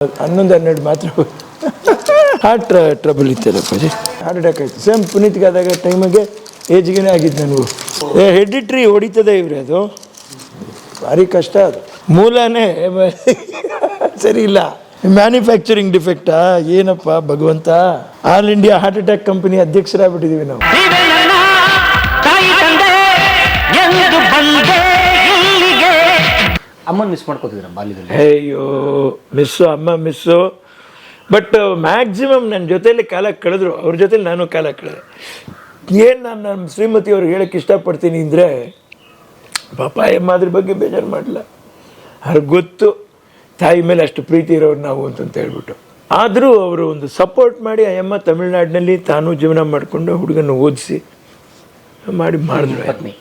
11-12 ಮಾತ್ರ heart trouble ಇತ್ತಲ್ಲಪ್ಪಾಜಿ, heart attack ಆಯಿತು. Same ಪುನೀತ್ಗೆ ಆದಾಗ ಟೈಮಿಗೆ ಏಜ್ಗೆ ಆಗಿದ್ದು ನನಗೂ. ಹೆಡಿಟ್ರಿ ಹೊಡಿತದೆ ಇವ್ರೆ, ಅದು ಭಾರಿ ಕಷ್ಟ. ಅದು ಮೂಲನೇ ಸರಿ ಇಲ್ಲ, ಮ್ಯಾನುಫ್ಯಾಕ್ಚರಿಂಗ್ ಡಿಫೆಕ್ಟಾ ಏನಪ್ಪ ಭಗವಂತ. All India heart attack company ಅಧ್ಯಕ್ಷರಾಗ್ಬಿಟ್ಟಿದ್ದೀವಿ ನಾವು. ಅಮ್ಮನ ಮಿಸ್ ಮಾಡ್ಕೋತಿದ್ರ ಬಾಲ್ಯದಲ್ಲಿ? ಅಯ್ಯೋ ಮಿಸ್ಸು, ಅಮ್ಮ ಮಿಸ್ಸು. ಬಟ್ ಮ್ಯಾಕ್ಸಿಮಮ್ ನನ್ನ ಜೊತೆಯಲ್ಲಿ ಕಾಲ ಕಳೆದ್ರು, ಅವ್ರ ಜೊತೆಲಿ ನಾನು ಕಾಲ ಕಳೆದೆ. ಏನು ನಾನು ನಮ್ಮ ಶ್ರೀಮತಿ ಅವ್ರಿಗೆ ಹೇಳೋಕ್ಕೆ ಇಷ್ಟಪಡ್ತೀನಿ ಅಂದರೆ, ಪಾಪ ಅಮ್ಮ ಅದ್ರ ಬಗ್ಗೆ ಬೇಜಾರು ಮಾಡಲ್ಲ, ಅವ್ರಿಗೆ ಗೊತ್ತು ತಾಯಿ ಮೇಲೆ ಅಷ್ಟು ಪ್ರೀತಿ ಇರೋರು ನಾವು ಅಂತಂತ ಹೇಳ್ಬಿಟ್ಟು. ಆದರೂ ಅವರು ಒಂದು ಸಪೋರ್ಟ್ ಮಾಡಿ ಅಮ್ಮ ತಮಿಳ್ನಾಡಿನಲ್ಲಿ ತಾನು ಜೀವನ ಮಾಡಿಕೊಂಡು ಹುಡುಗನ ಓದಿಸಿ ಮಾಡಿದ್ರು. ಪತ್ನಿ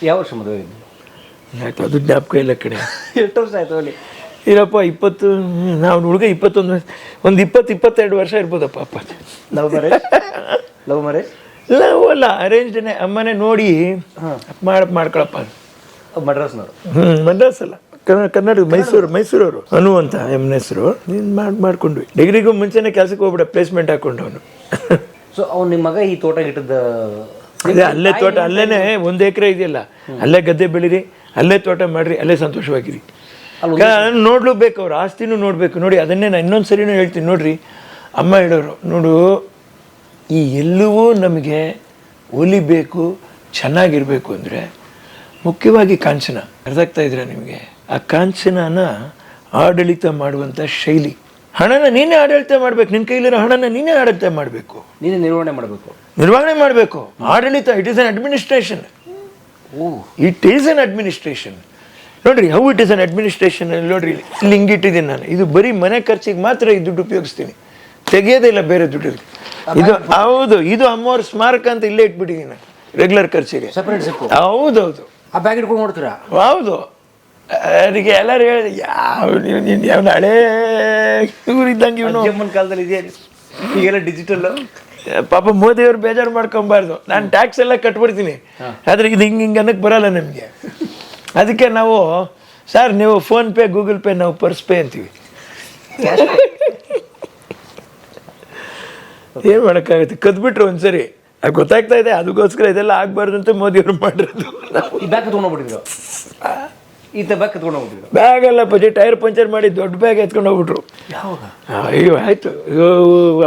ಯಾವ ವರ್ಷ ಮದುವೆ ಆಯ್ತು, ಅದು ಜ್ಞಾಪಕ ಇಲ್ಲ ಕಡೆ. ಎಷ್ಟು ವರ್ಷ ಆಯ್ತು ಅಲ್ಲಿ? ಇಲ್ಲಪ್ಪ 20, ನಾವು ಹುಡುಗ 21, ಒಂದು 20-22 ವರ್ಷ ಇರ್ಬೋದಪ್ಪ. ಅಪ್ಪ ಲವ್ ಮ್ಯಾರೇಜ್ ಇಲ್ಲ ಅಲ್ಲ, ಅರೇಂಜ್ಡೇ. ಅಮ್ಮನೇ ನೋಡಿ ಮಾಡ್ಕೊಳಪ್ಪ. ಮಡ್ರಾಸ್ನವರು? ಮಡ್ರಾಸ್ ಅಲ್ಲ, ಕನ್ನಡ, ಮೈಸೂರವರು. ಅನು ಅಂತ ಎಮ್ನ ಹೆಸರು. ನೀನು ಮಾಡ್ಕೊಂಡ್ವಿ. ಡಿಗ್ರಿಗೂ ಮುಂಚೆನೇ ಕೆಲಸಕ್ಕೆ ಹೋಗ್ಬಿಡ, ಪ್ಲೇಸ್ಮೆಂಟ್ ಹಾಕೊಂಡು ಅವನು. ಸೊ ಅವ್ನು ನಿಮ್ಮ ಮಗ ಈ ತೋಟ ಇಟ್ಟದ ಅಲ್ಲೇ ತೋಟ, ಅಲ್ಲೇನೆ 1 ಎಕರೆ ಇದೆಯಲ್ಲ, ಅಲ್ಲೇ ಗದ್ದೆ ಬೆಳೀರಿ, ಅಲ್ಲೇ ತೋಟ ಮಾಡ್ರಿ, ಅಲ್ಲೇ ಸಂತೋಷವಾಗಿರಿ. ನೋಡ್ಲೇಬೇಕು, ಅವ್ರ ಆಸ್ತಿನೂ ನೋಡ್ಬೇಕು. ನೋಡಿ, ಅದನ್ನೇ ನಾನು ಇನ್ನೊಂದು ಸರಿನೂ ಹೇಳ್ತೀನಿ ನೋಡ್ರಿ. ಅಮ್ಮ ಹೇಳೋರು ನೋಡು, ಈ ಎಲ್ಲವೂ ನಮಗೆ ಒಲಿಬೇಕು, ಚೆನ್ನಾಗಿರ್ಬೇಕು ಅಂದರೆ ಮುಖ್ಯವಾಗಿ ಕಾಂಚನ. ಅರ್ಥ ಆಗ್ತಾ ಇದ್ರೆ ನಿಮಗೆ? ಆ ಕಾಂಚನನ ಆಡಳಿತ ಮಾಡುವಂಥ ಶೈಲಿ. ಹಣನ ನೀನೇ ಆಡಳಿತ ಮಾಡ್ಬೇಕು, ನಿನ್ನ ಕೈಲಿರೋ ಹಣನ ನೀನೇ ಆಡಳಿತ ಮಾಡಬೇಕು, ನೀನೇ ನಿರ್ವಹಣೆ ಮಾಡಬೇಕು. ಆಡಳಿತ, it is an administration. It is an administration. ನೋಡ್ರಿ, how it is an administration. ನೋಡ್ರಿ, ಇಲ್ಲಿ ಹಿಂಗಿಟ್ಟಿದ್ದೀನಿ ನಾನು. ಇದು ಬರೀ ಮನೆ ಖರ್ಚಿಗೆ ಮಾತ್ರ ಈ ದುಡ್ಡು ಉಪಯೋಗಿಸ್ತೀನಿ, ತೆಗೆಯೋದೇ ಇಲ್ಲ ಬೇರೆ ದುಡ್ಡಲ್ಲಿ. ಇದು ಹೌದು, ಇದು ಅಮ್ಮವ್ರ ಸ್ಮಾರಕ ಅಂತ ಇಲ್ಲೇ ಇಟ್ಬಿಟ್ಟಿದ್ದೀನಿ ನಾನು, ರೆಗ್ಯುಲರ್ ಖರ್ಚಿಗೆ. ಹೌದೌದು. ಆ ಬ್ಯಾಗ್ ಇಟ್ಕೊಂಡು ನೋಡ್ತೀರಾ? ಹೌದು. ಅದಕ್ಕೆ ಎಲ್ಲರೂ ಹೇಳಿದೆ, ಯಾವ ಹಳೇ ಇವ್ರಿದ್ದಂಗೆ ಇವನು. ಅಮ್ಮನ ಕಾಲದಲ್ಲಿ ಇದೆಯಾ? ಈಗೆಲ್ಲ ಡಿಜಿಟಲ್. ಪಾಪ ಮೋದಿಯವ್ರು ಬೇಜಾರು ಮಾಡ್ಕೊಬಾರ್ದು, ನಾನು ಟ್ಯಾಕ್ಸ್ ಎಲ್ಲ ಕಟ್ಬಿಡ್ತೀನಿ, ಆದರೆ ಇದು ಹಿಂಗೆ ಅನ್ನಕ್ಕೆ ಬರಲ್ಲ ನಮಗೆ. ಅದಕ್ಕೆ ನಾವು, ಸರ್ ನೀವು ಫೋನ್ಪೇ, ಗೂಗಲ್ ಪೇ, ನಾವು ಪರ್ಸ್ ಪೇ ಅಂತೀವಿ. ಏನು ಮಾಡೋಕ್ಕಾಗುತ್ತೆ, ಕದ್ಬಿಟ್ರು ಒಂದ್ಸರಿ, ಅದು ಗೊತ್ತಾಗ್ತಾ ಇದೆ. ಅದಕ್ಕೋಸ್ಕರ ಇದೆಲ್ಲ ಆಗಬಾರ್ದು ಅಂತ ಮೋದಿಯವರು ಮಾಡಿರೋದು. ಈ ಬ್ಯಾಗ್ ತೊಗೊಂಡೋಗ್ಬಿಟ್ಟಿದ್ರು, ಈ ಬ್ಯಾಗ್ ತೊಗೊಂಡೋಗ್ಬಿಟ್ಟಿದ್ರು. ಬ್ಯಾಗ್ ಅಲ್ಲ ಪಜಿ, ಟೈರ್ ಪಂಚರ್ ಮಾಡಿ ದೊಡ್ಡ ಬ್ಯಾಗ್ ಎತ್ಕೊಂಡು ಹೋಗ್ಬಿಟ್ರು. ಯಾವಾಗ? ಅಯ್ಯೋ ಆಯಿತು,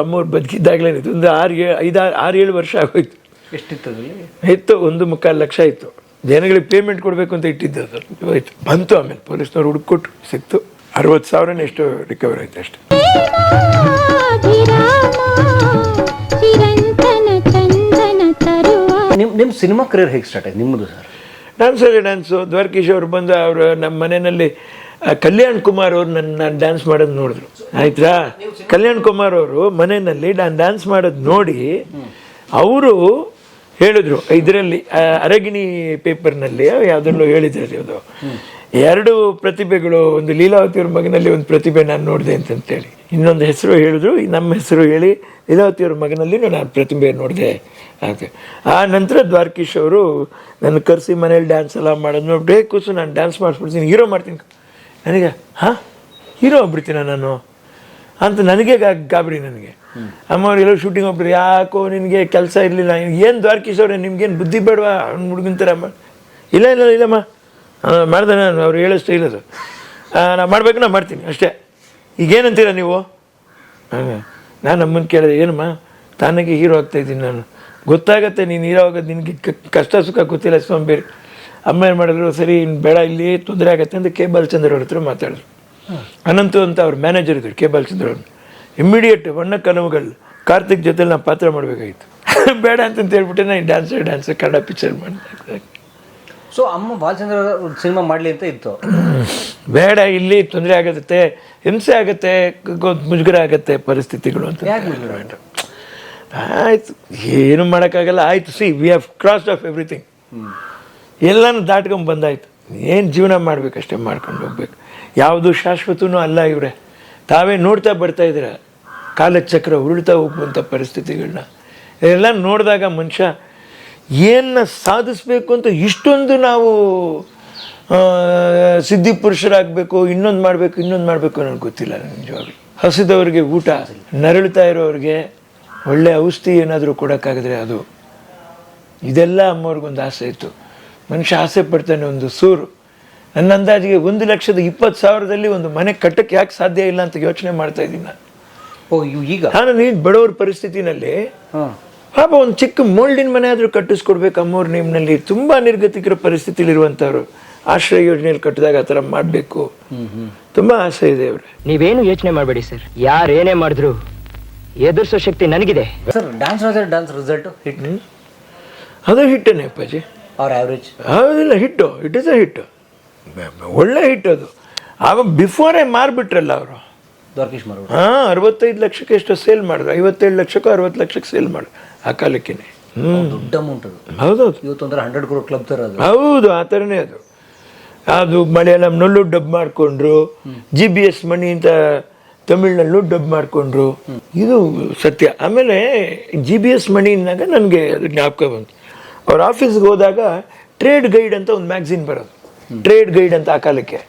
ಅಮ್ಮವ್ರು ಬದುಕಿದ್ದಾಗಲೇನಿತ್ತು, ಒಂದು 6-7 ವರ್ಷ ಆಗೋಯ್ತು. ಎಷ್ಟಿತ್ತು ಅದರಲ್ಲಿ? ಇತ್ತು, 1.25 ಲಕ್ಷ ಇತ್ತು. ಜನಗಳಿಗೆ ಪೇಮೆಂಟ್ ಕೊಡಬೇಕು ಅಂತ ಇಟ್ಟಿದ್ದು. ಅದು ಹೋಯ್ತು, ಬಂತು. ಆಮೇಲೆ ಪೊಲೀಸ್ನವ್ರು ಹುಡುಕೊಟ್ಟು ಸಿಕ್ತು. 60,000 ಎಷ್ಟು ರಿಕವರ್ ಆಯ್ತು ಅಷ್ಟೇ. ನಿಮ್ಮ ಸಿನಿಮಾ ಕರಿಯರ್ ಹೇಗೆ ಸ್ಟಾರ್ಟ್ ಆಯ್ತು ನಿಮ್ಮದು ಸರ್? ಡ್ಯಾನ್ಸು. ದ್ವಾರಕೀಶ್ ಅವರು ಬಂದು ಅವರು ನಮ್ಮ ಮನೆಯಲ್ಲಿ ಕಲ್ಯಾಣ್ ಕುಮಾರ್ ಅವರು ನಾನು ಡ್ಯಾನ್ಸ್ ಮಾಡೋದು ನೋಡಿದ್ರು. ಆಯ್ತಾ? ಕಲ್ಯಾಣ್ ಕುಮಾರ್ ಅವರು ಮನೆಯಲ್ಲಿ ನಾನು ಡ್ಯಾನ್ಸ್ ಮಾಡೋದು ನೋಡಿ ಅವರು ಹೇಳಿದ್ರು, ಇದರಲ್ಲಿ ಅರಗಿಣಿ ಪೇಪರ್ನಲ್ಲಿ ಯಾವುದರಲ್ಲೂ ಹೇಳಿದ್ದಾರೆ, ಅದು 2 ಪ್ರತಿಭೆಗಳು, ಒಂದು ಲೀಲಾವತಿಯವ್ರ ಮಗನಲ್ಲಿ ಒಂದು ಪ್ರತಿಭೆ ನಾನು ನೋಡಿದೆ ಅಂತೇಳಿ, ಇನ್ನೊಂದು ಹೆಸರು ಹೇಳಿದ್ರು, ನಮ್ಮ ಹೆಸರು ಹೇಳಿ ಲೀಲಾವತಿಯವ್ರ ಮಗನಲ್ಲಿ ನಾನು ಪ್ರತಿಭೆ ನೋಡಿದೆ ಅಂತ. ಆ ನಂತರ ದ್ವಾರಕೀಶ್ ಅವರು ನನ್ನ ಕರೆಸಿ ಮನೇಲಿ ಡ್ಯಾನ್ಸ್ ಎಲ್ಲ ಮಾಡೋದು ನೋಡಿ, ಕೂಸು ನಾನು ಡ್ಯಾನ್ಸ್ ಮಾಡಿಸ್ಬಿಡ್ತೀನಿ, ಹೀರೋ ಮಾಡ್ತೀನಿ. ನನಗೆ ಹೀರೋ ಆಗ್ಬಿಡ್ತೀನ ನಾನು ಅಂತ ನನಗೆ ಗಾಬರಿ. ನನಗೆ ಅಮ್ಮವ್ರು ಎಲ್ಲೋ ಶೂಟಿಂಗ್ ಹೋಗ್ಬಿಟ್ರು, ಯಾಕೋ ನಿನಗೆ ಕೆಲಸ ಇರಲಿಲ್ಲ, ಏನು ದ್ವಾರಕೀಶ್ ಅವ್ರೆ ನಿಮ್ಗೇನು ಬುದ್ಧಿ ಬೇಡವಾ ಹುಡುಗನ ಥರ? ಇಲ್ಲಮ್ಮ ಮಾಡ್ದೆ ನಾನು, ಅವ್ರು ಹೇಳೋಷ್ಟು ಇಲ್ಲದು, ನಾನು ಮಾಡಬೇಕು, ನಾನು ಮಾಡ್ತೀನಿ ಅಷ್ಟೇ. ಈಗೇನಂತೀರ ನೀವು? ನಾನು ಅಮ್ಮನ ಕೇಳಿದೆ, ಏನಮ್ಮ ತಾನಾಗೆ ಹೀರೋ ಆಗ್ತಾಯಿದ್ದೀನಿ ನಾನು, ಗೊತ್ತಾಗತ್ತೆ ನೀನು ಹೀರೋ ಆಗೋದು, ನಿನಗೆ ಕಷ್ಟ ಸುಖ ಗೊತ್ತಿಲ್ಲ ಸೋಂಬೇರಿ. ಅಮ್ಮ ಏನು ಮಾಡಿದ್ರು, ಸರಿ ಬೇಡ, ಇಲ್ಲಿ ತೊಂದರೆ ಆಗತ್ತೆ ಅಂತ ಕೆ ಬಾಲಚಂದ್ರ ಅವ್ರ ಹತ್ರ ಮಾತಾಡಿದ್ರು. ಅನಂತು ಅಂತ ಅವ್ರ ಮ್ಯಾನೇಜರ್ ಇದ್ರು, ಕೆ ಬಾಲಚಂದ್ರ ಅವ್ರು. ಇಮ್ಮಿಡಿಯೇಟ್ ಬಣ್ಣ ಕನವುಗಳು ಕಾರ್ತಿಕ್ ಜೊತೆಲಿ ನಾನು ಪಾತ್ರ ಮಾಡಬೇಕಾಗಿತ್ತು. ಬೇಡ ಅಂತಂತ ಹೇಳ್ಬಿಟ್ಟೆ ನಾನು ಡ್ಯಾನ್ಸ್ ಕನ್ನಡ ಪಿಕ್ಚರ್ ಮಾಡಿದೆ. ಸೊ ಅಮ್ಮ ಬಾಲಚಂದ್ರ ಸಿನಿಮಾ ಮಾಡಲಿ ಅಂತ ಇತ್ತು. ಬೇಡ, ಇಲ್ಲಿ ತೊಂದರೆ ಆಗತ್ತೆ, ಹಿಂಸೆ ಆಗುತ್ತೆ, ಮುಜುಗರ ಆಗತ್ತೆ ಪರಿಸ್ಥಿತಿಗಳು ಅಂತ. ಆಯಿತು, ಏನು ಮಾಡೋಕ್ಕಾಗಲ್ಲ. ಆಯಿತು, C we have crossed of everything. ಎಲ್ಲನೂ ದಾಟ್ಕೊಂಡು ಬಂದಾಯ್ತು. ಏನು ಜೀವನ ಮಾಡಬೇಕಷ್ಟೇ ಮಾಡ್ಕೊಂಡು ಹೋಗ್ಬೇಕು. ಯಾವುದು ಶಾಶ್ವತನೂ ಅಲ್ಲ. ಇವರೇ ತಾವೇ ನೋಡ್ತಾ ಬರ್ತಾ ಇದ್ದೀರ ಕಾಲಚಕ್ರ ಉರುಳ್ತಾ ಹೋಗುವಂಥ ಪರಿಸ್ಥಿತಿಗಳನ್ನ. ಇದೆಲ್ಲ ನೋಡಿದಾಗ ಮನುಷ್ಯ ಏನನ್ನ ಸಾಧಿಸ್ಬೇಕು ಅಂತ ಇಷ್ಟೊಂದು ನಾವು ಸಿದ್ಧಿ ಪುರುಷರಾಗಬೇಕು, ಇನ್ನೊಂದು ಮಾಡಬೇಕು ಅನ್ನೋದು ಗೊತ್ತಿಲ್ಲ ನನಗೆ ನಿಜವಾಗ್ಲೂ. ಹಸಿದವ್ರಿಗೆ ಊಟ, ನರಳುತ್ತಾ ಇರೋರಿಗೆ ಒಳ್ಳೆ ಔಷಧಿ ಏನಾದರೂ ಕೊಡೋಕ್ಕಾಗಿದ್ರೆ ಅದು. ಇದೆಲ್ಲ ಅಮ್ಮವ್ರಿಗೊಂದು ಆಸೆ ಇತ್ತು. ಮನುಷ್ಯ ಆಸೆ ಪಡ್ತಾನೆ ಒಂದು ಸೂರು. ನನ್ನ ಅಂದಾಜಿಗೆ 1,20,000 ಒಂದು ಮನೆ ಕಟ್ಟಕ್ಕೆ ಯಾಕೆ ಸಾಧ್ಯ ಇಲ್ಲ ಅಂತ ಯೋಚನೆ ಮಾಡ್ತಾ ಇದ್ದೀನಿ ನಾನು. ಈಗ ನಾನು ನೀನು ಬಡವ್ರ ಪರಿಸ್ಥಿತಿನಲ್ಲಿ ಪಾಪ ಒಂದು ಚಿಕ್ಕ ಮೋಲ್ಡಿನ ಮನೆ ಆದರೂ ಕಟ್ಟಿಸ್ಕೊಡ್ಬೇಕು ಅಮ್ಮವ್ರು. ನಿಮ್ಮಲ್ಲಿ ತುಂಬ ನಿರ್ಗತಿಕರ ಪರಿಸ್ಥಿತಿಲಿರುವಂಥವ್ರು ಆಶ್ರಯ ಯೋಜನೆಯಲ್ಲಿ ಕಟ್ಟಿದಾಗ ಆ ಥರ ಮಾಡಬೇಕು. ತುಂಬ ಆಸೆ ಇದೆ ಅವ್ರೆ. ನೀವೇನು ಯೋಚನೆ ಮಾಡಬೇಡಿ ಸರ್, ಯಾರೇನೇ ಮಾಡಿದ್ರು ಎದುರಿಸೋ ಶಕ್ತಿ ನನಗಿದೆ ಸರ್. ಡ್ಯಾನ್ಸ್ ರಿಸಲ್ಟ್ ಹಿಟ್ ಅದು ಹಿಟ್ಟೇನೆ ಅಪ್ಪಾಜಿ. ಆರ್ ಆವ್ರೇಜ್ ಹೌದಿಲ್ಲ, ಹಿಟ್ಟು. ಇಟ್ ಇಸ್ ಅ ಹಿಟ್ಟು, ಒಳ್ಳೆ ಹಿಟ್ ಅದು. ಆವಾಗ ಬಿಫೋರೇ ಮಾರ್ಬಿಟ್ರಲ್ಲ ಅವರು. ದ್ವಾರಕೀಶ್ ಮಾರು 65 ಲಕ್ಷಕ್ಕೆ ಎಷ್ಟೋ ಸೇಲ್ ಮಾಡಿದ್ರು, 57 ಲಕ್ಷಕ್ಕೋ 60 ಲಕ್ಷಕ್ಕೆ ಸೇಲ್ ಮಾಡಿದ್ರು ಆ ಕಾಲಕ್ಕೇನೆ. ದೊಡ್ಡ ಅಮೌಂಟ್ ಅದು. ಹೌದೌದು, ಇವತ್ತೊಂದ್ರೆ 100 crore ಕ್ಲಬ್ ಥರ ಅದು. ಹೌದು, ಆ ಥರನೇ ಅದು. ಅದು ಮಲಯಾಳಂನಲ್ಲೂ ಡಬ್ ಮಾಡಿಕೊಂಡ್ರು, GBS ಮಣಿ ಅಂತ ತಮಿಳ್ನಲ್ಲೂ ಡಬ್ ಮಾಡಿಕೊಂಡ್ರು. ಇದು ಸತ್ಯ. ಆಮೇಲೆ GBS ಮಣಿನಾಗ ನನಗೆ ಅದು ಜ್ಞಾಪಕ ಬಂತು. ಅವ್ರ ಆಫೀಸ್ಗೆ ಹೋದಾಗ ಟ್ರೇಡ್ ಗೈಡ್ ಅಂತ ಒಂದು ಮ್ಯಾಗ್ಝಿನ್ ಬರೋದು, ಟ್ರೇಡ್ ಗೈಡ್ ಅಂತ ಆ ಕಾಲಕ್ಕೆ.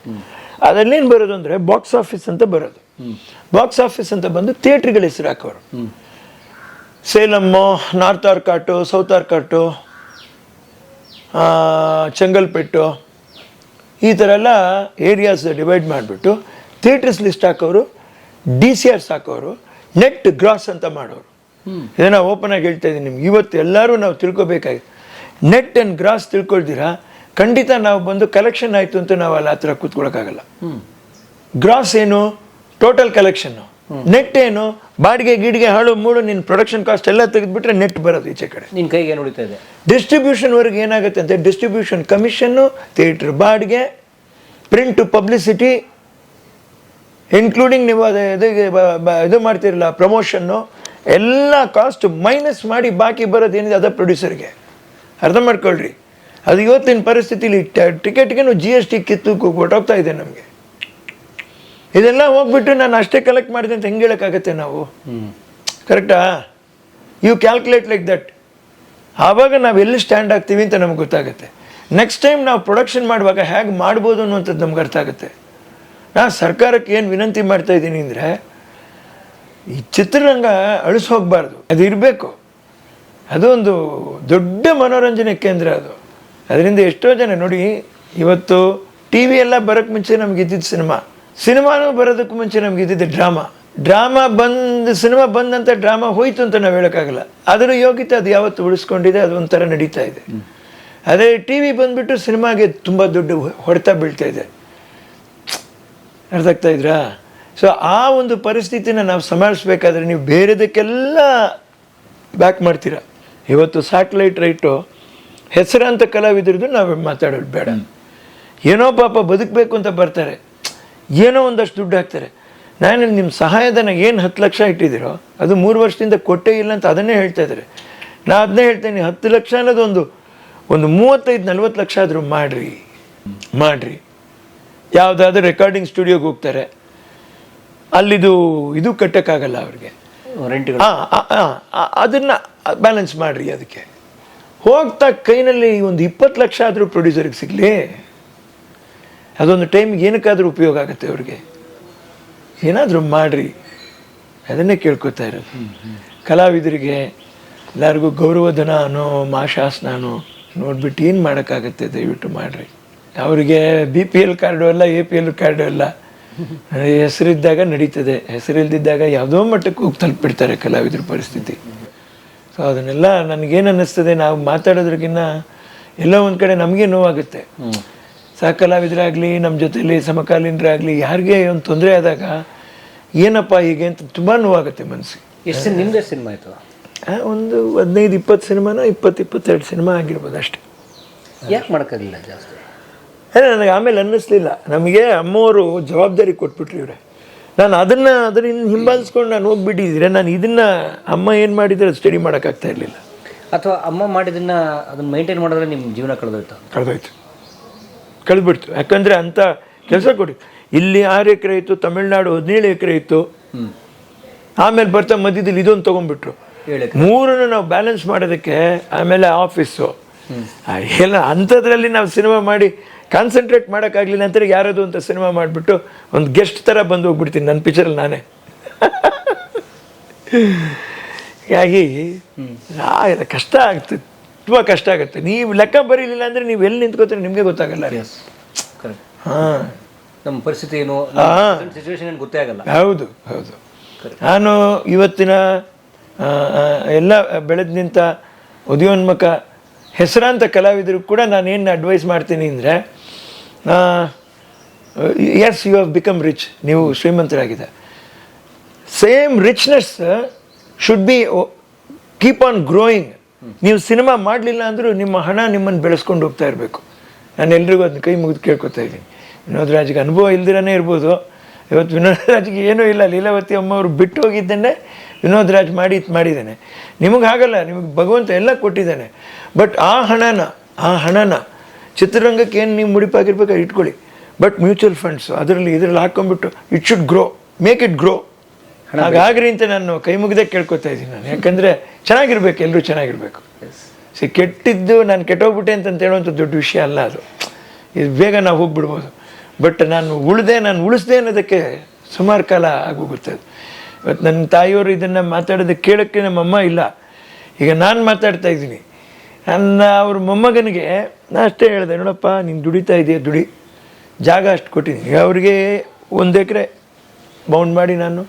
ಅದರಲ್ಲೇನು ಬರೋದು ಅಂದರೆ ಬಾಕ್ಸ್ ಆಫೀಸ್ ಅಂತ ಬರೋದು. ಬಾಕ್ಸ್ ಆಫೀಸ್ ಅಂತ ಬಂದು ಥಿಯೇಟ್ರ್ಗಳ ಹೆಸರು ಹಾಕೋರು. ಸೇಲಮ್ಮು, ನಾರ್ತ್ ಆರ್ಕಾಟು, ಸೌತ್ ಆರ್ಕಾಟು, ಚೆಂಗಲ್ಪೆಟ್ಟು, ಈ ಥರ ಎಲ್ಲ ಏರಿಯಾಸ್ ಡಿವೈಡ್ ಮಾಡಿಬಿಟ್ಟು ಥಿಯೇಟರ್ಸ್ ಲಿಸ್ಟ್ ಹಾಕೋರು, DCRs ಹಾಕೋರು, ನೆಟ್ ಗ್ರಾಸ್ ಅಂತ ಮಾಡೋರು. ಇದನ್ನು ಓಪನ್ ಆಗಿ ಹೇಳ್ತಾ ಇದ್ದೀನಿ ನಿಮ್ಗೆ. ಇವತ್ತು ಎಲ್ಲರೂ ನಾವು ತಿಳ್ಕೊಬೇಕಾಗಿದೆ. ನೆಟ್ ಆ್ಯಂಡ್ ಗ್ರಾಸ್ ತಿಳ್ಕೊಳ್ತೀರಾ, ಖಂಡಿತ ನಾವು ಬಂದು ಕಲೆಕ್ಷನ್ ಆಯಿತು ಅಂತ ನಾವು ಅಲ್ಲಿ ಆ ಥರ ಕೂತ್ಕೊಳ್ಳೋಕ್ಕಾಗಲ್ಲ. ಗ್ರಾಸ್ ಏನು? Total collection. ನೆಟ್ ಏನು? ಬಾಡಿಗೆ ಗಿಡಿಗೆ ಹಾಳು ಮೂಳು ನಿನ್ನ ಪ್ರೊಡಕ್ಷನ್ ಕಾಸ್ಟ್ ಎಲ್ಲ ತೆಗೆದುಬಿಟ್ರೆ ನೆಟ್ ಬರೋದು ಈಚೆ ಕಡೆ. ನಿನ್ನ ಕೈಗೆ ಏನು ಉಳಿತಾ ಇದೆ? ಡಿಸ್ಟ್ರಿಬ್ಯೂಷನ್ವರೆಗೆ ಏನಾಗುತ್ತೆ ಅಂತ, ಡಿಸ್ಟ್ರಿಬ್ಯೂಷನ್ ಕಮಿಷನ್ನು, ಥಿಯೇಟ್ರ್ ಬಾಡಿಗೆ, ಪ್ರಿಂಟು, ಪಬ್ಲಿಸಿಟಿ, ಇನ್ಕ್ಲೂಡಿಂಗ್ ನೀವು ಇದು ಮಾಡ್ತಿರಲ್ಲ ಪ್ರಮೋಷನ್ನು, ಎಲ್ಲ ಕಾಸ್ಟ್ ಮೈನಸ್ ಮಾಡಿ ಬಾಕಿ ಬರೋದೇನಿದೆ ಅದ ಪ್ರೊಡ್ಯೂಸರ್ಗೆ. ಅರ್ಥ ಮಾಡ್ಕೊಳ್ರಿ. ಅದು ಇವತ್ತಿನ ಪರಿಸ್ಥಿತಿಲಿ ಟಿಕೆಟ್ಗೇನು GST ಕಿತ್ತು ಹೊಟ್ಟೋಗ್ತಾ ಇದೆ ನಮಗೆ. ಇದೆಲ್ಲ ಹೋಗ್ಬಿಟ್ಟು ನಾನು ಅಷ್ಟೇ ಕಲೆಕ್ಟ್ ಮಾಡಿದೆ ಅಂತ ಹೆಂಗೆ ಹೇಳೋಕ್ಕಾಗತ್ತೆ ನಾವು? ಕರೆಕ್ಟಾ? You calculate like that. ಆವಾಗ ನಾವು ಎಲ್ಲಿ ಸ್ಟ್ಯಾಂಡ್ ಆಗ್ತೀವಿ ಅಂತ ನಮ್ಗೆ ಗೊತ್ತಾಗುತ್ತೆ. ನೆಕ್ಸ್ಟ್ ಟೈಮ್ ನಾವು ಪ್ರೊಡಕ್ಷನ್ ಮಾಡುವಾಗ ಹೇಗೆ ಮಾಡ್ಬೋದು ಅನ್ನುವಂಥದ್ದು ನಮ್ಗೆ ಅರ್ಥ ಆಗುತ್ತೆ. ನಾನು ಸರ್ಕಾರಕ್ಕೆ ಏನು ವಿನಂತಿ ಮಾಡ್ತಾ ಇದ್ದೀನಿ ಅಂದರೆ, ಈ ಚಿತ್ರರಂಗ ಅಳಿಸಿ ಹೋಗಬಾರ್ದು, ಅದು ಇರಬೇಕು. ಅದು ಒಂದು ದೊಡ್ಡ ಮನೋರಂಜನೆ ಕೇಂದ್ರ ಅದು. ಅದರಿಂದ ಎಷ್ಟೋ ಜನ ನೋಡಿ, ಇವತ್ತು TV ಎಲ್ಲ ಬರೋಕ್ಕೆ ಮುಂಚೆ ನಮ್ಗೆ ಇದ್ದಿದ್ದು ಸಿನಿಮಾನೂ ಬರೋದಕ್ಕೂ ಮುಂಚೆ ನಮ್ಗೆ ಇದ್ದಿದ್ದು ಡ್ರಾಮಾ ಸಿನಿಮಾ ಬಂದಂಥ ಡ್ರಾಮಾ ಹೋಯ್ತು ಅಂತ ನಾವು ಹೇಳೋಕ್ಕಾಗಲ್ಲ. ಅದರ ಯೋಗ್ಯತೆ ಅದು ಯಾವತ್ತು ಉಳಿಸ್ಕೊಂಡಿದೆ, ಅದು ಒಂಥರ ನಡೀತಾ ಇದೆ. ಅದೇ TV ಬಂದುಬಿಟ್ಟು ಸಿನಿಮಾಗೆ ತುಂಬ ದೊಡ್ಡ ಹೊಡೆತ ಬೀಳ್ತಾ ಇದೆ. ಅರ್ಥ ಆಗ್ತಾ ಇದ್ರಾ? ಸೊ ಆ ಒಂದು ಪರಿಸ್ಥಿತಿನ ನಾವು ಸಂಭಾಳಿಸ್ಬೇಕಾದ್ರೆ ನೀವು ಬೇರೆದಕ್ಕೆಲ್ಲ ಬ್ಯಾಕ್ ಮಾಡ್ತೀರಾ. ಇವತ್ತು ಸ್ಯಾಟಲೈಟ್ ರೈಟು ಹೆಸರಾಂತ ಕಲಾವಿದ್ರದ್ದು ನಾವು ಮಾತಾಡೋದು ಬೇಡ. ಏನೋ ಪಾಪ ಬದುಕಬೇಕು ಅಂತ ಬರ್ತಾರೆ, ಏನೋ ಒಂದಷ್ಟು ದುಡ್ಡು ಹಾಕ್ತಾರೆ. ನಾನು ನಿಮ್ಮ ಸಹಾಯಧನ ಏನು 10 ಲಕ್ಷ ಇಟ್ಟಿದ್ದೀರೋ ಅದು 3 ವರ್ಷದಿಂದ ಕೊಟ್ಟೇ ಇಲ್ಲ ಅಂತ ಅದನ್ನೇ ಹೇಳ್ತಾ ಇದ್ದಾರೆ. ನಾನು ಅದನ್ನೇ ಹೇಳ್ತೇನೆ, 10 ಲಕ್ಷ ಅನ್ನೋದು ಒಂದು 35-40 ಲಕ್ಷ ಆದರೂ ಮಾಡಿರಿ. ಯಾವುದಾದ್ರೂ ರೆಕಾರ್ಡಿಂಗ್ ಸ್ಟುಡಿಯೋಗೆ ಹೋಗ್ತಾರೆ, ಅಲ್ಲಿದು ಇದು ಕಟ್ಟೋಕ್ಕಾಗಲ್ಲ ಅವ್ರಿಗೆ, ಅದನ್ನು ಬ್ಯಾಲೆನ್ಸ್ ಮಾಡಿರಿ. ಅದಕ್ಕೆ ಹೋಗ್ತಾ ಕೈನಲ್ಲಿ ಒಂದು 20 ಲಕ್ಷ ಆದರೂ ಪ್ರೊಡ್ಯೂಸರ್ಗೆ ಸಿಗಲಿ. ಅದೊಂದು ಟೈಮಿಗೆ ಏನಕ್ಕಾದರೂ ಉಪಯೋಗ ಆಗುತ್ತೆ ಅವ್ರಿಗೆ. ಏನಾದರೂ ಮಾಡಿರಿ, ಅದನ್ನೇ ಕೇಳ್ಕೊತಾ ಇರೋದು. ಕಲಾವಿದರಿಗೆ ಎಲ್ಲರಿಗೂ ಗೌರವಧನ ಅನ್ನೋ ಮಾಶಾಸನೋ ನೋಡ್ಬಿಟ್ಟು ಏನು ಮಾಡೋಕ್ಕಾಗತ್ತೆ, ದಯವಿಟ್ಟು ಮಾಡಿರಿ. ಅವರಿಗೆ BPL ಕಾರ್ಡು ಅಲ್ಲ, APL ಕಾರ್ಡು ಅಲ್ಲ. ಹೆಸರಿದ್ದಾಗ ನಡೀತದೆ, ಹೆಸರಿಲ್ದಿದ್ದಾಗ ಯಾವುದೋ ಮಟ್ಟಕ್ಕೆ ಹೋಗಿ ತಲುಪಿಡ್ತಾರೆ ಕಲಾವಿದ್ರ ಪರಿಸ್ಥಿತಿ. ಸೊ ಅದನ್ನೆಲ್ಲ ನನಗೇನು ಅನ್ನಿಸ್ತದೆ, ನಾವು ಮಾತಾಡೋದ್ರಿಗಿನ್ನ ಎಲ್ಲೋ ಒಂದು ಕಡೆ ನಮಗೆ ನೋವಾಗುತ್ತೆ. ಸಹ ಕಲಾವಿದರಾಗಲಿ, ನಮ್ಮ ಜೊತೆಲಿ ಸಮಕಾಲೀನರಾಗಲಿ, ಯಾರಿಗೆ ಒಂದು ತೊಂದರೆ ಆದಾಗ ಏನಪ್ಪ ಹೀಗೆ ಅಂತ ತುಂಬ ನೋವಾಗುತ್ತೆ ಮನಸ್ಸಿಗೆ. ಎಷ್ಟು ನಿಮ್ಮದೇ ಸಿನಿಮಾ ಆಯಿತು? ಒಂದು 15-20 ಸಿನಿಮಾನ, 20-22 ಸಿನಿಮಾ ಆಗಿರ್ಬೋದು ಅಷ್ಟೇ. ಯಾಕೆ ಮಾಡೋಕ್ಕಾಗಲಿಲ್ಲ ಜಾಸ್ತಿ? ನನಗೆ ಆಮೇಲೆ ಅನ್ನಿಸ್ಲಿಲ್ಲ. ನಮಗೆ ಅಮ್ಮವರು ಜವಾಬ್ದಾರಿ ಕೊಟ್ಬಿಟ್ರಿ ಇವ್ರೆ. ನಾನು ಅದನ್ನು ಹಿಂಬಾಲಿಸ್ಕೊಂಡು ನಾನು ಹೋಗ್ಬಿಟ್ಟಿದ್ರೆ ನಾನು ಇದನ್ನು ಅಮ್ಮ ಏನು ಮಾಡಿದರೆ ಸ್ಟಡಿ ಮಾಡೋಕ್ಕಾಗ್ತಾ ಇರಲಿಲ್ಲ. ಅಥವಾ ಅಮ್ಮ ಮಾಡಿದ್ದನ್ನು ಅದನ್ನು ಮೇಂಟೈನ್ ಮಾಡಿದ್ರೆ ನಿಮ್ಮ ಜೀವನ ಕಳೆದ್ಬಿಡ್ತು. ಯಾಕಂದರೆ ಅಂಥ ಕೆಲಸ ಕೊಡಿ. ಇಲ್ಲಿ 6 ಎಕರೆ ಇತ್ತು, ತಮಿಳ್ನಾಡು 17 ಎಕರೆ ಇತ್ತು. ಆಮೇಲೆ ಬರ್ತಾ ಮಧ್ಯದಲ್ಲಿ ಇದೊಂದು ತೊಗೊಂಡ್ಬಿಟ್ರು. 3 ನಾವು ಬ್ಯಾಲೆನ್ಸ್ ಮಾಡೋದಕ್ಕೆ. ಆಮೇಲೆ ಆಫೀಸು ಎಲ್ಲ ಅಂಥದ್ರಲ್ಲಿ ನಾವು ಸಿನಿಮಾ ಮಾಡಿ ಕಾನ್ಸಂಟ್ರೇಟ್ ಮಾಡೋಕ್ಕಾಗಲಿಲ್ಲ ಅಂತಾರೆ. ಯಾರದು ಅಂತ ಸಿನಿಮಾ ಮಾಡಿಬಿಟ್ಟು ಒಂದು ಗೆಸ್ಟ್ ಥರ ಬಂದು ಹೋಗ್ಬಿಡ್ತೀನಿ ನನ್ನ ಪಿಕ್ಚರಲ್ಲಿ ನಾನೇ. ಹೀಗಾಗಿ ಇದು ಕಷ್ಟ ಆಗ್ತದೆ, ತುಂಬ ಕಷ್ಟ ಆಗುತ್ತೆ. ನೀವು ಲೆಕ್ಕ ಬರೀಲಿಲ್ಲ ಅಂದರೆ ನೀವು ಎಲ್ಲಿ ನಿಂತ್ಕೋತೀರಿ ನಿಮಗೆ ಗೊತ್ತಾಗಲ್ಲ. ಕರೆಕ್ಟ್. ಹಾಂ, ನಮ್ಮ ಪರಿಸ್ಥಿತಿ ಏನು, ಸಿಚುವೇಶನ್ ಏನು ಗೊತ್ತೇ ಆಗಲ್ಲ. ಹೌದು ಹೌದು. ನಾನು ಇವತ್ತಿನ ಎಲ್ಲ ಬೆಳೆದು ನಿಂತ ಉದಯೋನ್ಮುಖ ಹೆಸರಾಂತ ಕಲಾವಿದರು ಕೂಡ ನಾನೇನು ಅಡ್ವೈಸ್ ಮಾಡ್ತೀನಿ ಅಂದರೆ, as you have become rich, ನೀವು ಶ್ರೀಮಂತರಾಗಿದೆ. Same richness should be keep on growing. ನೀವು ಸಿನಿಮಾ ಮಾಡಲಿಲ್ಲ ಅಂದರೂ ನಿಮ್ಮ ಹಣ ನಿಮ್ಮನ್ನು ಬೆಳೆಸ್ಕೊಂಡು ಹೋಗ್ತಾ ಇರಬೇಕು. ನಾನು ಎಲ್ರಿಗೂ ಅದನ್ನ ಕೈ ಮುಗಿದು ಕೇಳ್ಕೊತಾ ಇದ್ದೀನಿ. ವಿನೋದ್ ರಾಜ್ಗೆ ಅನುಭವ ಇಲ್ದಿರನೇ ಇರ್ಬೋದು. ಇವತ್ತು ವಿನೋದ್ ರಾಜ್ಗೆ ಏನೂ ಇಲ್ಲ, ಲೀಲಾವತಿ ಅಮ್ಮವರು ಬಿಟ್ಟು ಹೋಗಿದ್ದನ್ನೇ ವಿನೋದ್ ರಾಜ್ ಮಾಡಿದ್ದಾನೆ. ನಿಮಗೆ ಹಾಗಲ್ಲ, ನಿಮಗೆ ಭಗವಂತ ಎಲ್ಲ ಕೊಟ್ಟಿದ್ದಾನೆ. ಬಟ್ ಆ ಹಣನ ಚಿತ್ರರಂಗಕ್ಕೆ ಏನು ನೀವು ಮುಡಿಪಾಗಿರ್ಬೇಕು ಇಟ್ಕೊಳ್ಳಿ. ಬಟ್ ಮ್ಯೂಚುವಲ್ ಫಂಡ್ಸು ಇದರಲ್ಲಿ ಹಾಕ್ಕೊಂಡ್ಬಿಟ್ಟು it should grow, make it grow. ಹಾಗಾಗ್ರಿ ಅಂತ ನಾನು ಕೈ ಮುಗಿದೇ ಕೇಳ್ಕೊತಾ ಇದ್ದೀನಿ ನಾನು. ಯಾಕಂದರೆ ಚೆನ್ನಾಗಿರ್ಬೇಕು, ಎಲ್ಲರೂ ಚೆನ್ನಾಗಿರ್ಬೇಕು. ಕೆಟ್ಟಿದ್ದು ನಾನು ಕೆಟ್ಟೋಗ್ಬಿಟ್ಟೆ ಅಂತ ಹೇಳುವಂಥ ದೊಡ್ಡ ವಿಷಯ ಅಲ್ಲ ಅದು. ಇದು ಬೇಗ ನಾವು ಹೋಗ್ಬಿಡ್ಬೋದು. ಬಟ್ ನಾನು ಉಳಿಸ್ದೆ ಅನ್ನೋದಕ್ಕೆ ಸುಮಾರು ಕಾಲ ಆಗೋಗುತ್ತೆ. ಇವತ್ತು ನನ್ನ ತಾಯಿಯವರು ಇದನ್ನು ಮಾತಾಡೋದಕ್ಕೆ ಕೇಳೋಕ್ಕೆ ನಮ್ಮಮ್ಮ ಇಲ್ಲ. ಈಗ ನಾನು ಮಾತಾಡ್ತಾ ಇದ್ದೀನಿ. ಅವ್ರ ಮೊಮ್ಮಗನಿಗೆ ನಾನು ಅಷ್ಟೇ ಹೇಳಿದೆ, ನೋಡಪ್ಪ ನೀನು ದುಡಿತಾ ಇದೆಯಾ, ದುಡಿ, ಜಾಗ ಅಷ್ಟು ಕೊಟ್ಟಿದ್ದೀನಿ. ಈಗ ಅವ್ರಿಗೆ 1 ಎಕರೆ ಬೌಂಡ್ ಮಾಡಿ ನಾನು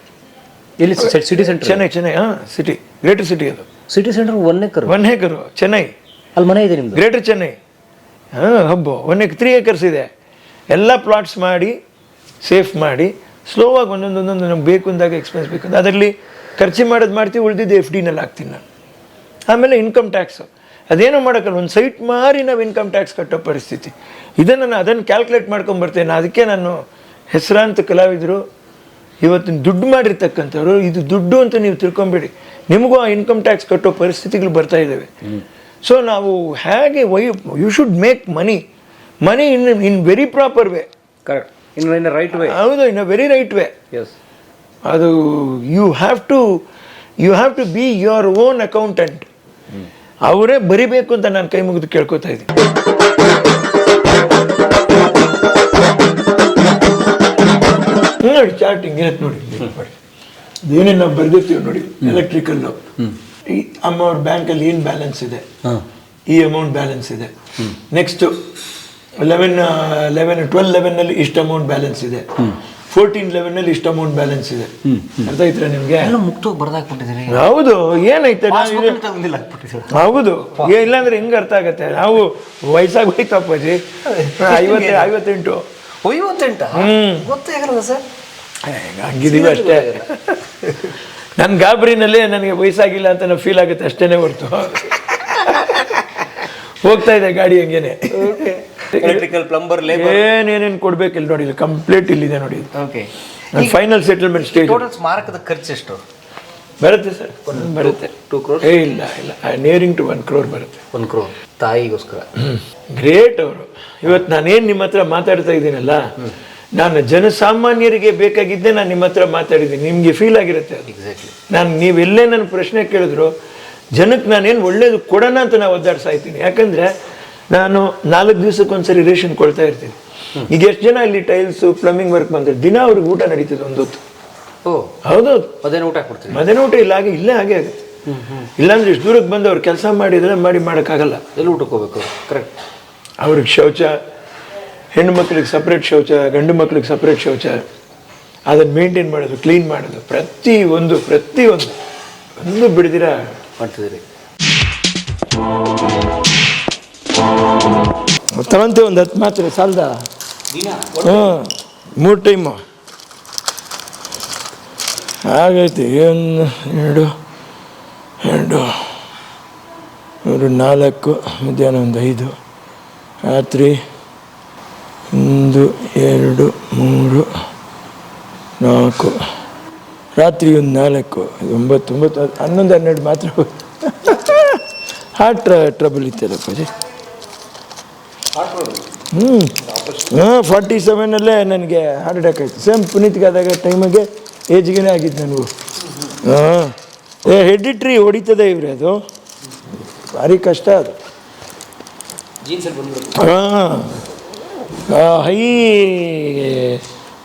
ಎಲ್ಲಿ ಸಿಟಿ ಸೆಂಟರ್? ಚೆನ್ನೈ. ಹಾಂ, ಸಿಟಿ, ಗ್ರೇಟರ್ ಸಿಟಿ. ಅದು ಸಿಟಿ ಸೆಂಟರ್ 1 ಎಕರ್ ಚೆನ್ನೈ. ಅಲ್ಲಿ ಮನೆ ಇದೆ ನಿಮ್ಮದು? ಗ್ರೇಟರ್ ಚೆನ್ನೈ. ಹಾಂ, 3 acres ಇದೆ. ಎಲ್ಲ ಪ್ಲಾಟ್ಸ್ ಮಾಡಿ ಸೇಫ್ ಮಾಡಿ ಸ್ಲೋವಾಗಿ ಒಂದೊಂದು ನಮ್ಗೆ ಬೇಕು ಅಂದಾಗ ಎಕ್ಸ್ಪೆನ್ಸ್ ಬೇಕು ಅಂತ ಅದರಲ್ಲಿ ಖರ್ಚು ಮಾಡ್ತೀವಿ, ಉಳಿದಿದ್ದು FD-ನಲ್ಲಿ ಹಾಕ್ತೀನಿ ನಾನು. ಆಮೇಲೆ ಇನ್ಕಮ್ ಟ್ಯಾಕ್ಸು ಅದೇನೋ ಮಾಡೋಕ್ಕಲ್ಲ, ಒಂದು ಸೈಟ್ ಮಾರಿ ನಾವು ಇನ್ಕಮ್ ಟ್ಯಾಕ್ಸ್ ಕಟ್ಟೋ ಪರಿಸ್ಥಿತಿ. ಅದನ್ನು ಕ್ಯಾಲ್ಕುಲೇಟ್ ಮಾಡ್ಕೊಂಬರ್ತೇನೆ. ಅದಕ್ಕೆ ನಾನು ಹೆಸರಾಂತ ಕಲಾವಿದರು ಇವತ್ತಿನ ದುಡ್ಡು ಮಾಡಿರ್ತಕ್ಕಂಥವ್ರು, ಇದು ದುಡ್ಡು ಅಂತ ನೀವು ತಿಳ್ಕೊಂಬೇಡಿ, ನಿಮಗೂ ಆ ಇನ್ಕಮ್ ಟ್ಯಾಕ್ಸ್ ಕಟ್ಟೋ ಪರಿಸ್ಥಿತಿಗಳು ಬರ್ತಾ ಇದ್ದಾವೆ. ಸೊ ನಾವು ಹೇಗೆ you should make money in very proper way. Correct, in right way. ಹೌದು, in a very right way. Yes, ಅದು you have to be your own accountant. ಅವರೇ ಬರಿಬೇಕು ಅಂತ ನಾನು ಕೈ ಮುಗಿದು ಕೇಳ್ಕೊತಾ ಇದ್ದೀನಿ. ನೋಡಿ ಚಾರ್ಟಿಂಗ್ ಇರತ್ತೆ ನೋಡಿ, ಏನೇನು ನಾವು ಬರೆದಿರ್ತೀವಿ ನೋಡಿ. ಎಲೆಕ್ಟ್ರಿಕಲ್ಲು, ಈ ಅಮೌಂಟ್ ಬ್ಯಾಂಕಲ್ಲಿ ಏನು ಬ್ಯಾಲೆನ್ಸ್ ಇದೆ, ಈ ಅಮೌಂಟ್ ಬ್ಯಾಲೆನ್ಸ್ ಇದೆ. ನೆಕ್ಸ್ಟು 12-11ನಲ್ಲಿ ಇಷ್ಟು ಅಮೌಂಟ್ ಬ್ಯಾಲೆನ್ಸ್ ಇದೆ, 14-11ನಲ್ಲಿ ಇಷ್ಟು ಅಮೌಂಟ್ ಬ್ಯಾಲೆನ್ಸ್ ಇದೆ. ಅರ್ಥ ಆಯ್ತಾ ನಿಮಗೆ? ಮುಕ್ತವಾಗಿ ಬರ್ದಾಕ್ಬಿಟ್ಟಿದ್ದೀರಿ. ಹೌದು, ಏನೈತೆ ಹೌದು. ಇಲ್ಲಾಂದ್ರೆ ಹಿಂಗೆ ಅರ್ಥ ಆಗತ್ತೆ. ನಾವು ವಯಸ್ಸಾಗಿ ಹೋಯ್ತಪ್ಪಾಜಿ, 58. ಗೊತ್ತೇ ಆಗಲ್ಲ ಸರ್, ಹಂಗಿದೀವಿ ಅಷ್ಟೇ. ನನ್ನ ಗಾಬರಿನಲ್ಲೇ ನನಗೆ ವಯಸ್ಸಾಗಿಲ್ಲ ಅಂತ ನಾವು ಫೀಲ್ ಆಗುತ್ತೆ ಅಷ್ಟೇನೆ ಹೊರ್ತು. ಹೋಗ್ತಾ ಇದೆ ಗಾಡಿ ಹಂಗೇನೆ. ಎಲೆಕ್ಟ್ರಿಕಲ್, ಪ್ಲಂಬರ್, ಲೇಬರ್ ಏನೇನೇನು ಕೊಡ್ಬೇಕಿಲ್ಲ ನೋಡಿ, ಇಲ್ಲಿ ಕಂಪ್ಲೀಟ್ ಇಲ್ಲಿದೆ ನೋಡಿ. Okay, final settlement stage. Total ಸ್ಮಾರಕದ ಖರ್ಚು ಎಷ್ಟು ಬರುತ್ತೆ ಸರ್? ಬರುತ್ತೆ 2 crore. ಇಲ್ಲ ನಿಯರಿಂಗ್ ಟು 1 crore ಬರುತ್ತೆ. 1 crore ತಾಯಿಗೋಸ್ಕರ. ಗ್ರೇಟ್ ಅವರು. ಇವತ್ತು ನಾನೇನು ನಿಮ್ಮ ಹತ್ರ ಮಾತಾಡ್ತಾ ಇದ್ದೀನಲ್ಲ, ನಾನು ಜನಸಾಮಾನ್ಯರಿಗೆ ಬೇಕಾಗಿದ್ದೆ ನಾನು ನಿಮ್ಮ ಹತ್ರ ಮಾತಾಡಿದ್ದೀನಿ. ನಿಮಗೆ ಫೀಲ್ ಆಗಿರುತ್ತೆ ಅದು. ಎಕ್ಸಾಕ್ಟ್ಲಿ. ನೀವೆಲ್ಲೇ ನನ್ನ ಪ್ರಶ್ನೆ ಕೇಳಿದ್ರು ಜನಕ್ಕೆ ನಾನೇನು ಒಳ್ಳೇದು ಕೊಡೋಣ ಅಂತ ನಾವು ಒದ್ದಾಡ್ತಾ ಇದ್ದೀನಿ. ಯಾಕಂದರೆ ನಾನು 4 ದಿವಸಕ್ಕೊಂದ್ಸರಿ ರೇಷನ್ ಕೊಡ್ತಾ ಇರ್ತೀನಿ. ಈಗ ಎಷ್ಟು ಜನ ಇಲ್ಲಿ ಟೈಲ್ಸು ಪ್ಲಂಬಿಂಗ್ ವರ್ಕ್ ಬಂದರೆ ದಿನ ಅವ್ರಿಗೆ ಊಟ ನಡೀತದೆ ಒಂದೊತ್ತು. ಹೌದು, ಮಧ್ಯಾಹ್ನ ಊಟ ಕೊಡ್ತೀನಿ. ಮಧ್ಯಾಹ್ನ ಊಟ ಇಲ್ಲೇ ಹಾಗೆ ಆಗುತ್ತೆ. ಇಲ್ಲಾಂದ್ರೆ ಇಷ್ಟು ದೂರಕ್ಕೆ ಬಂದು ಅವ್ರು ಕೆಲಸ ಮಾಡಿದ್ರೆ ಮಾಡೋಕ್ಕಾಗಲ್ಲ. ಎಲ್ಲಿ ಊಟಕ್ಕೆ ಹೋಗ್ಬೇಕು? ಕರೆಕ್ಟ್. ಅವ್ರಿಗೆ ಶೌಚ, ಹೆಣ್ಣು ಮಕ್ಳಿಗೆ ಸಪ್ರೇಟ್ ಶೌಚ, ಗಂಡು ಮಕ್ಳಿಗೆ ಸಪ್ರೇಟ್ ಶೌಚ, ಅದನ್ನು ಮೇಂಟೈನ್ ಮಾಡೋದು, ಕ್ಲೀನ್ ಮಾಡೋದು, ಪ್ರತಿಯೊಂದು ಬಿಡ್ದಿರ ಮಾಡ್ತಿದ್ದೀರಿ. ತಗೊಂತೆ ಒಂದು 10 ಮಾತ್ರ ಸಾಲದ. 3 ಟೈಮು ಆಗೈತಿ. 1 2 2 3 4, ಮಧ್ಯಾಹ್ನ 1 5, ರಾತ್ರಿ 1 2 3 4, ರಾತ್ರಿ 1 4, 9 9 11 12 ಮಾತ್ರ. Heart trouble ಇತ್ತಲ್ಲಪ್ಪಾಜಿ. 47ನಲ್ಲೇ ನನಗೆ ಹಾರ್ಟ್ ಅಟ್ಯಾಕ್ ಆಯಿತು. ಸೇಮ್ ಪುನೀತ್ಗೆ ಆದಾಗ ಟೈಮಿಗೆ ಏಜ್ಗೆ ಆಗಿತ್ತು ನನಗೂ. ಹೆಡಿಟ್ರಿ ಹೊಡಿತದೆ ಇವ್ರೆ, ಅದು ಭಾರಿ ಕಷ್ಟ ಅದು. ಹೈ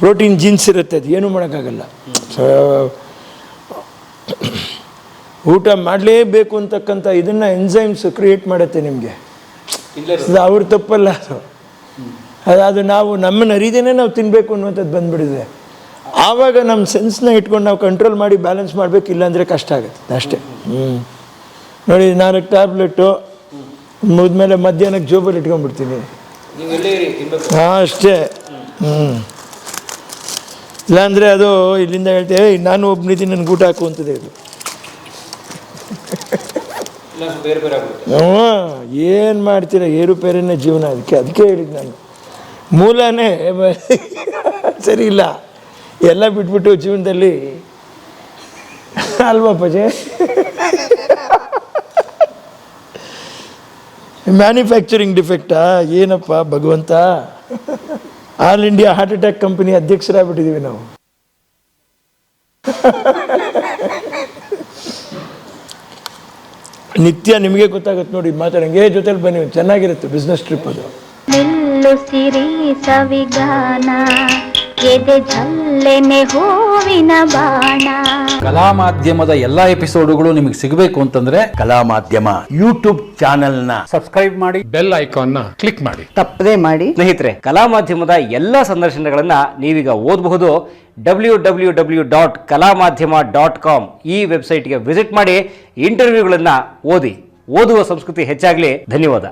ಪ್ರೋಟೀನ್ ಜೀನ್ಸ್ ಇರುತ್ತೆ, ಅದು ಏನೂ ಮಾಡೋಕ್ಕಾಗಲ್ಲ. ಊಟ ಮಾಡಲೇಬೇಕು ಅಂತಕ್ಕಂಥ ಇದನ್ನು ಎಂಜೈಮ್ಸ್ ಕ್ರಿಯೇಟ್ ಮಾಡುತ್ತೆ ನಿಮಗೆ. ಅವ್ರ ತಪ್ಪಲ್ಲ ಅದು ನಾವು ನಮ್ಮನ್ನು ಅರಿದೇನೆ ನಾವು ತಿನ್ನಬೇಕು ಅನ್ನುವಂಥದ್ದು ಬಂದುಬಿಡಿದೆ. ಆವಾಗ ನಮ್ಮ ಸೆನ್ಸ್ನ ಇಟ್ಕೊಂಡು ನಾವು ಕಂಟ್ರೋಲ್ ಮಾಡಿ ಬ್ಯಾಲೆನ್ಸ್ ಮಾಡಬೇಕು, ಇಲ್ಲಾಂದರೆ ಕಷ್ಟ ಆಗುತ್ತೆ ಅಷ್ಟೇ. ನೋಡಿ 4 ಟ್ಯಾಬ್ಲೆಟು ಮುಗಿದ್ಮೇಲೆ ಮಧ್ಯಾಹ್ನಕ್ಕೆ ಜೋಬಲ್ಲಿ ಇಟ್ಕೊಂಡ್ಬಿಡ್ತೀನಿ. ಹಾಂ ಅಷ್ಟೇ. ಇಲ್ಲಾಂದರೆ ಅದು ಇಲ್ಲಿಂದ ಹೇಳ್ತೇವೆ ನಾನು ಒಬ್ಬನಿದ್ದೀನಿ ನನಗೆ ಊಟ ಹಾಕುವಂಥದ್ದು ಇದು. ಏನು ಮಾಡ್ತೀರಾ, ಏರುಪೇರನ್ನೇ ಜೀವನ. ಅದಕ್ಕೆ ಹೇಳಿದ್ದು ನಾನು ಮೂಲನೇ ಸರಿ ಇಲ್ಲ, ಎಲ್ಲ ಬಿಟ್ಬಿಟ್ಟು ಜೀವನದಲ್ಲಿ ಅಲ್ವಾ ಪಜೆ. ಮ್ಯಾನುಫ್ಯಾಕ್ಚರಿಂಗ್ ಡಿಫೆಕ್ಟಾ ಏನಪ್ಪ ಭಗವಂತ. All India heart attack company ಅಧ್ಯಕ್ಷರಾಗ್ಬಿಟ್ಟಿದ್ದೀವಿ ನಾವು. ನಿತ್ಯ ನಿಮಗೆ ಗೊತ್ತಾಗುತ್ತೆ ನೋಡಿ ಮಾತಾಡಂಗೆ ಜೊತೆಲಿ ಬನ್ನಿ, ಚೆನ್ನಾಗಿರುತ್ತೆ ಬಿಸ್ನೆಸ್ ಟ್ರಿಪ್ ಅದು. ಸಿರಿ ಸವಿಗಾನ ಎದೆ ಝಲ್ಲೆನೆ ಹೂವಿನ ಬಾಣ. ಕಲಾ ಮಾಧ್ಯಮದ ಎಲ್ಲಾ ಎಪಿಸೋಡುಗಳು ನಿಮಗೆ ಸಿಗಬೇಕು ಅಂತಂದ್ರೆ ಕಲಾ ಮಾಧ್ಯಮ ಯೂಟ್ಯೂಬ್ ಚಾನೆಲ್ನ ಸಬ್ಸ್ಕ್ರೈಬ್ ಮಾಡಿ, ಬೆಲ್ ಐಕಾನ್ನ ಕ್ಲಿಕ್ ಮಾಡಿ. ತಪ್ಪದೇ ಮಾಡಿ. ಸ್ನೇಹಿತರೆ, ಕಲಾ ಮಾಧ್ಯಮದ ಎಲ್ಲ ಸಂದರ್ಶನಗಳನ್ನು ನೀವೀಗ ಓದಬಹುದು. www.kalamadhyama.com ಈ ವೆಬ್ಸೈಟ್ಗೆ ವಿಸಿಟ್ ಮಾಡಿ ಇಂಟರ್ವ್ಯೂಗಳನ್ನು ಓದಿ. ಓದುವ ಸಂಸ್ಕೃತಿ ಹೆಚ್ಚಾಗಲಿ. ಧನ್ಯವಾದ.